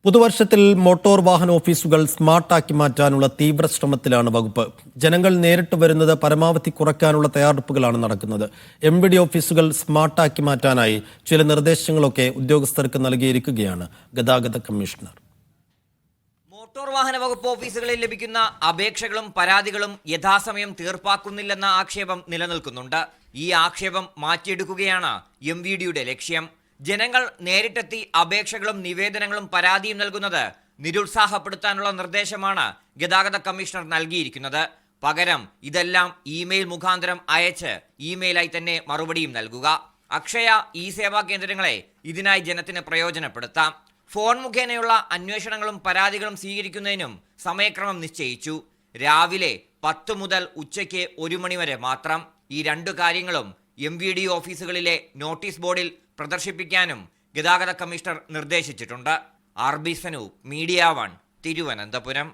പുതുവർഷത്തിൽ motor വാഹന ഓഫീസുകൾ സ്മാർട്ടാക്കി മാറ്റാനുള്ള തീവ്ര ശ്രമത്തിലാണ് വകുപ്പ്. ജനങ്ങൾ നേരിട്ട് വരുന്നത് പരമാവധി കുറയ്ക്കാനുള്ള തയ്യാറെടുപ്പുകളാണ് നടക്കുന്നത്. MVD ഓഫീസുകൾ സ്മാർട്ടാക്കി മാറ്റാനായി ചില നിർദ്ദേശങ്ങളൊക്കെ ഉദ്യോഗസ്ഥർക്ക് നൽകിയിരിക്കുകയാണ് ഗതാഗത കമ്മീഷണർ. മോട്ടോർ വാഹന വകുപ്പ് ഓഫീസുകളിൽ ലഭിക്കുന്ന അപേക്ഷകളും പരാതികളും യഥാസമയം തീർപ്പാക്കുന്നില്ലെന്ന ആക്ഷേപം നിലനിൽക്കുന്നുണ്ട്. ഈ ആക്ഷേപം മാറ്റിയെടുക്കുകയാണ് MVDയുടെ ലക്ഷ്യം. ജനങ്ങൾ നേരിട്ടെത്തി അപേക്ഷകളും നിവേദനങ്ങളും പരാതിയും നൽകുന്നത് നിരുത്സാഹപ്പെടുത്താനുള്ള നിർദ്ദേശമാണ് ഗതാഗത കമ്മീഷണർ നൽകിയിരിക്കുന്നത്. പകരം ഇതെല്ലാം ഇമെയിൽ മുഖാന്തരം അയച്ച് ഇമെയിലായി തന്നെ മറുപടിയും നൽകുക. അക്ഷയ സേവാ കേന്ദ്രങ്ങളെ ഇതിനായി ജനത്തിന് പ്രയോജനപ്പെടുത്താം. ഫോൺ മുഖേനയുള്ള അന്വേഷണങ്ങളും പരാതികളും സ്വീകരിക്കുന്നതിനും സമയക്രമം നിശ്ചയിച്ചു. രാവിലെ 10 മുതൽ ഉച്ചയ്ക്ക് 1 മണി വരെ മാത്രം. ഈ 2 കാര്യങ്ങളും MVD ഓഫീസുകളിലെ നോട്ടീസ് ബോർഡിൽ പ്രദർശിപ്പിക്കാനും ഗതാഗത കമ്മീഷണർ നിർദ്ദേശിച്ചിട്ടുണ്ട്. RB Sanoop, media 1, Thiruvananthapuram.